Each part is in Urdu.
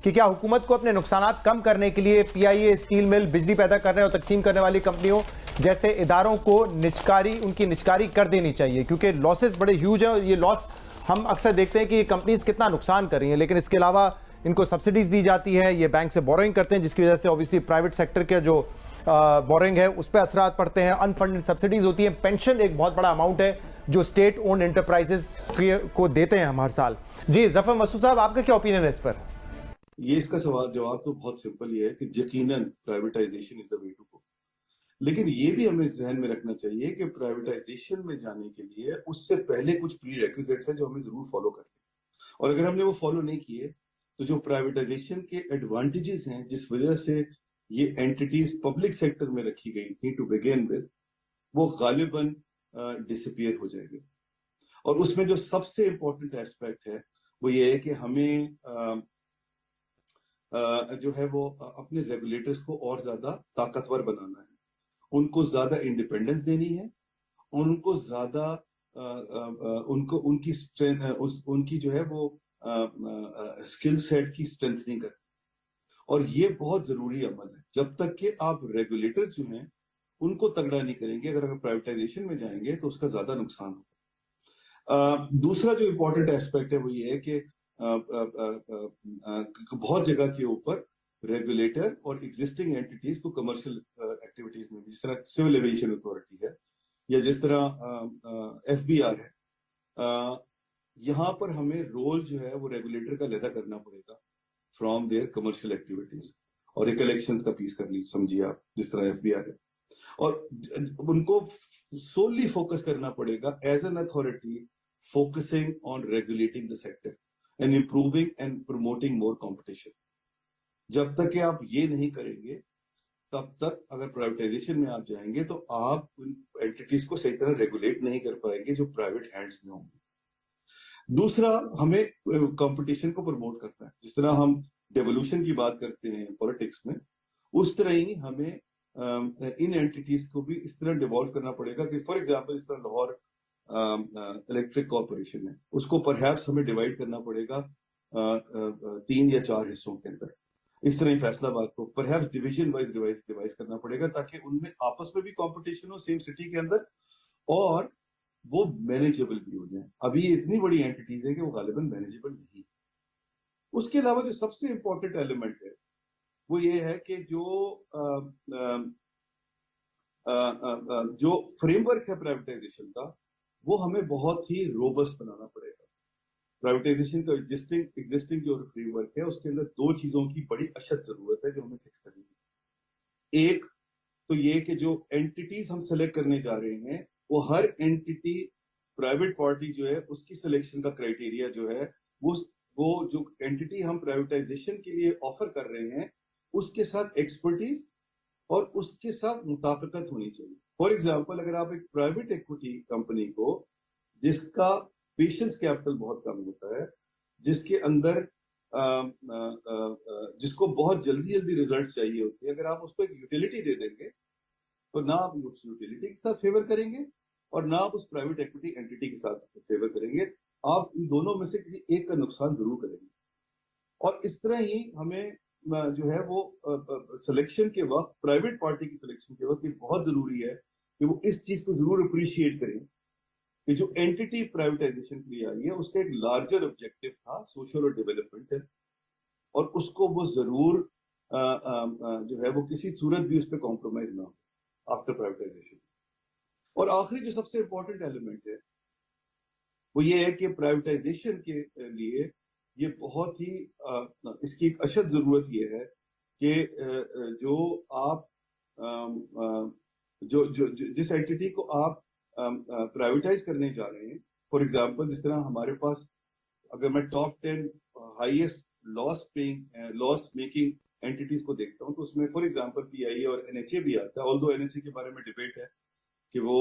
کہ کیا حکومت کو اپنے نقصانات کم کرنے کے لیے پی آئی اے، اسٹیل مل، بجلی پیدا کرنے اور تقسیم کرنے والی کمپنیوں جیسے اداروں کو ان کی نجکاری کر دینی چاہیے، کیونکہ لاسز بڑے ہیوج ہیں اور یہ لاس ہم اکثر دیکھتے ہیں کہ یہ کمپنیز کتنا نقصان کر رہی ہیں، لیکن اس کے علاوہ ان کو سبسڈیز دی جاتی ہے، یہ بینک سے بورنگ کرتے ہیں جس کی وجہ سے اوبیسلی پرائیویٹ سیکٹر کے جو بورنگ ہے اس پہ اثرات پڑتے ہیں، ان فنڈڈ سبسڈیز ہوتی ہیں، پینشن ایک بہت بڑا اماؤنٹ ہے جو اسٹیٹ اونڈ انٹرپرائزز کو دیتے ہیں ہم ہر سال۔ جی ظفر مسعود صاحب، آپ کا کیا اوپینین ہے اس پر؟ یہ اس کا جواب تو بہت سمپل یہ ہے کہ یقیناً privatisation is the way to go, لیکن یہ بھی ہمیں ذہن میں رکھنا چاہیے کہ پرائیویٹائزیشن میں جانے کے لیے اس سے پہلے کچھ پری ریکوزٹس ہیں جو ہمیں ضرور فالو کرنے، اور اگر ہم نے وہ فالو نہیں کیے تو جو پرائیویٹائزیشن کے ایڈوانٹیجز ہیں جس وجہ سے یہ اینٹیٹیز پبلک سیکٹر میں رکھی گئی تھی ٹو بگین ود، وہ غالباً ڈسپیئر ہو جائے گے۔ اور اس میں جو سب سے امپورٹنٹ ایسپیکٹ ہے وہ یہ ہے کہ ہمیں جو ہے وہ اپنے ریگولیٹرز کو اور زیادہ طاقتور بنانا ہے، ان کو زیادہ انڈیپینڈنس دینی ہے، ان کو زیادہ ان کی جو ہے وہ اسکل سیٹ کی اسٹرینتھنگ کریں، اور یہ بہت ضروری عمل ہے۔ جب تک کہ آپ ریگولیٹر جو ہیں ان کو تگڑا نہیں کریں گے، اگر پرائیویٹائزیشن میں جائیں گے تو اس کا زیادہ نقصان ہوگا۔ دوسرا جو امپورٹنٹ ایسپیکٹ ہے وہ یہ ہے کہ بہت جگہ کے اوپر ریگولیٹر اور ایگزسٹنگ اینٹیٹیز کو کمرشل ایکٹیویٹیز میں، جس طرح سول ایویشن اتھارٹی ہے یا جس طرح ایف بی آر ہے، یہاں پر ہمیں رول جو ہے وہ ریگولیٹر کا لیدا کرنا پڑے گا فرام دیئر کمرشل ایکٹیویٹیز، اور ایک الیکشنز کا پیس کر لیجیے، سمجھیے آپ، جس طرح ایف بی آر ہے، اور ان کو سوللی فوکس کرنا پڑے گا as an authority focusing on regulating the sector and improving and promoting more competition. جب تک کہ آپ یہ نہیں کریں گے تب تک اگر پرائیویٹائزیشن میں آپ جائیں گے تو آپ ان اینٹیٹیز کو صحیح طرح ریگولیٹ نہیں کر پائیں گے جو پرائیویٹ ہینڈز میں ہوں گے۔ دوسرا، ہمیں کمپٹیشن کو پروموٹ کرنا ہے، جس طرح ہم ڈیولوشن کی بات کرتے ہیں پولیٹکس میں، اس طرح ہی ہمیں ان اینٹیٹیز کو بھی اس طرح ڈیولپ کرنا پڑے گا کہ فار ایگزامپل اس طرح لاہور الیکٹرک کارپوریشن ہے، اس کو پرہیپس ہمیں ڈیوائڈ کرنا پڑے گا 3 یا 4 حصوں کے اندر۔ اس طرح ہی فیصلہ آباد کو پرہیپس ڈویژن وائز ڈیوائز کرنا پڑے گا تاکہ ان میں آپس میں بھی کمپٹیشن ہو سیم سٹی کے اندر، اور وہ مینیجیبل بھی ہو جائیں۔ ابھی یہ اتنی بڑی اینٹیٹیز ہے کہ وہ غالباً مینیجیبل نہیں۔ اس کے علاوہ جو سب سے امپورٹنٹ ایلیمنٹ ہے وہ یہ ہے کہ جو فریم ورک ہے پرائیویٹائزیشن کا، وہ ہمیں بہت ہی روبسٹ بنانا پڑے گا۔ پرائیویٹائزیشن کا ایگزسٹنگ جو فریم ورک ہے اس کے اندر 2 چیزوں کی بڑی اشد ضرورت ہے جو ہمیں فکس کرنی ہے۔ ایک تو یہ کہ جو اینٹیٹیز ہم سلیکٹ کرنے جا رہے ہیں وہ ہر اینٹیٹی پرائیویٹ پارٹی جو ہے اس کی سلیکشن کا کرائٹیریا جو ہے وہ جو اینٹیٹی ہم پرائیویٹائزیشن کے لیے آفر کر رہے ہیں اس کے ساتھ ایکسپرٹیز اور اس کے ساتھ مطابقت ہونی چاہیے۔ فار ایگزامپل، اگر آپ ایک پرائیویٹ ایکوٹی کمپنی کو جس کا پیشنس کیپٹل بہت کم ہوتا ہے، جس کے اندر جس کو بہت جلدی ریزلٹ چاہیے ہوتے ہیں، اگر آپ اس کو ایک یوٹیلٹی دے دیں گے تو نہ آپ اس یوٹیلٹی کے ساتھ فیور کریں گے اور نہ آپ اس پرائیویٹ ایکوٹی اینٹیٹی کے ساتھ فیور کریں گے، آپ ان دونوں میں سے کسی ایک کا نقصان ضرور کریں گے۔ اور اس طرح ہی ہمیں جو ہے وہ سلیکشن کے وقت، پرائیویٹ پارٹی کی سلیکشن کے وقت یہ بہت ضروری ہے کہ وہ اس چیز کو ضرور اپریشیٹ کریں کہ جو اینٹیٹی پرائیویٹائزیشن کے لیے آئی ہے اس کا ایک لارجر آبجیکٹو تھا سوشل اور ڈیولپمنٹل، اور اس کو وہ ضرور جو ہے وہ کسی صورت بھی اس پہ کمپرومائز نہ ہو آفٹر پرائیویٹائزیشن۔ اور آخری جو سب سے امپورٹنٹ ایلیمنٹ ہے وہ یہ ہے کہ پرائیویٹائزیشن کے لیے یہ بہت ہی اس کی ایک اشد ضرورت یہ ہے کہ جو آپ جس اینٹیٹی کو آپ پرائیویٹائز کرنے جا رہے ہیں، فار ایگزامپل جس طرح ہمارے پاس اگر میں ٹاپ 10 ہائیسٹ لاس میکنگ اینٹیٹیز کو دیکھتا ہوں تو اس میں فار ایگزامپل پی آئی اے اور این ایچ اے بھی آتا ہے، آلدو این ایچ اے کے بارے میں ڈیبیٹ ہے کہ وہ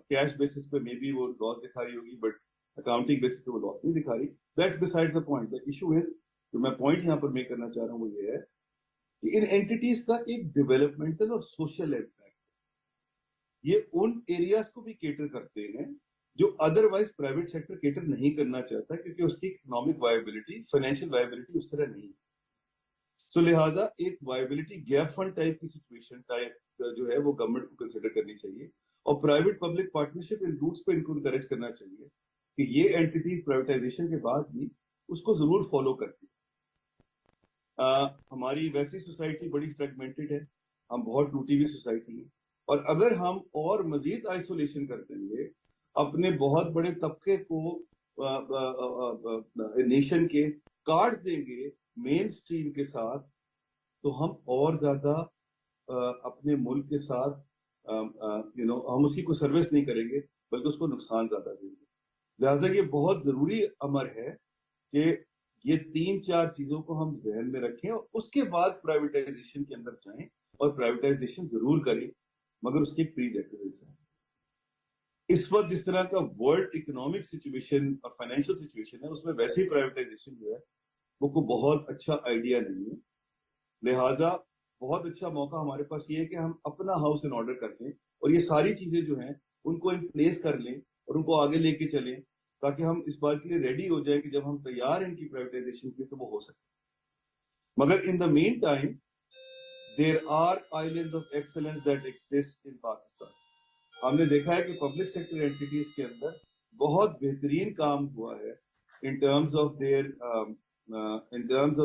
کیش بیسس پہ مے بی وہ لاس دکھا رہی ہوگی، بٹ اکاؤنٹنگ بیسس پہ وہ لاس نہیں دکھا رہی۔ That's beside the point. The issue is, جو میں پوائنٹ یہاں پر میک کرنا چاہ رہا ہوں وہ یہ ہے کہ ان اینٹیٹیز کا ایک ڈیولپمنٹل اور سوشل امپیکٹ، یہ ان ایریاز کو بھی کیٹر کرتے ہیں جو ادروائز پرائیویٹ سیکٹر کیٹر نہیں کرنا چاہتا، کیونکہ اس کی اکنامک وائبلٹی، فائنینشیل وائبلٹی اس طرح نہیں ہے۔ سو لہٰذا ایک وائبلٹی گیپ فنڈ ٹائپ کی سچویشن ٹائپ جو ہے وہ گورنمنٹ کو کنسیڈر کرنی چاہیے اور private public partnership in roots پہ ان کو انکریج کرنا چاہیے کہ یہ اینٹیٹیز پرائیویٹائزیشن کے بعد بھی اس کو ضرور فالو کرتی ہیں. ہماری ویسی سوسائٹی بڑی فریگمنٹڈ ہے, ہم بہت ٹوٹی ہوئی سوسائٹی ہیں, اور اگر ہم اور مزید آئسولیشن کر دیں گے اپنے بہت بڑے طبقے کو نیشن کے کاٹ دیں گے مین سٹریم کے ساتھ, تو ہم اور زیادہ اپنے ملک کے ساتھ ہم اس کی کوئی سروس نہیں کریں گے بلکہ اس کو نقصان زیادہ دیں گے. لہٰذا یہ بہت ضروری امر ہے کہ یہ 3-4 چیزوں کو ہم ذہن میں رکھیں اور اس کے بعد پرائیویٹائزیشن کے اندر جائیں, اور پرائیویٹائزیشن ضرور کریں مگر اس کی پری ریکوزٹس ہیں. اس وقت جس طرح کا ورلڈ اکنامک سچویشن اور فائنینشیل سچویشن ہے اس میں ویسے ہی پرائیویٹائزیشن جو ہے وہ کوئی بہت اچھا آئیڈیا نہیں ہے. لہٰذا بہت اچھا موقع ہمارے پاس یہ ہے کہ ہم اپنا ہاؤس ان آرڈر کر لیں اور یہ ساری چیزیں جو ہیں ان کو ان پلیس کر لیں اور ان کو آگے لے کے چلیں تاکہ ہم اس بات کے لیے ریڈی ہو جائیں کہ جب ہم تیار ہیں ان کی پرائیویٹائزیشن کی تو وہ ہو سکے. مگر in the meantime there are islands of excellence that exist in Pakistan. ہم نے دیکھا ہے کہ پبلک سیکٹر اینٹیٹیز کے اندر بہت بہترین کام ہوا ہے in terms of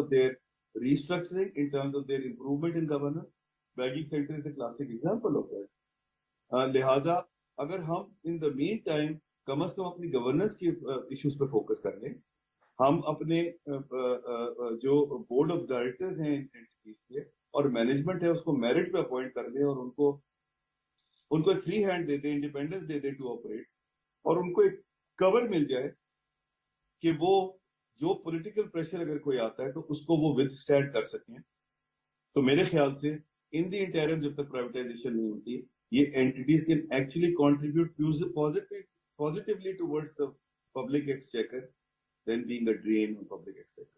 their restructuring, in terms of their improvement in governance. Banking sector is a classic example of that. لہذا اگر ہم in the meantime کم از کم اپنی گورننس کی ایشوز پہ فوکس کر لیں, ہم اپنے جو بورڈ آف ڈائریکٹرز ہیں اینٹیز کے اور مینجمنٹ ہے اس کو میرٹ پہ اپوائنٹ کر لیں اور ان کو فری ہینڈ دے دیں, انڈیپینڈنس دے دیں ٹو آپریٹ, اور ان کو ایک کور مل جائے کہ وہ جو پولیٹیکل پریشر اگر کوئی آتا ہے تو اس کو وہ ود اسٹینڈ کر سکیں. تو میرے خیال سے ان دی انٹرم جب تک پرائیویٹائزیشن نہیں ہوتی یہ entities can actually contribute positively towards the public exchequer than being a drain on public exchequer.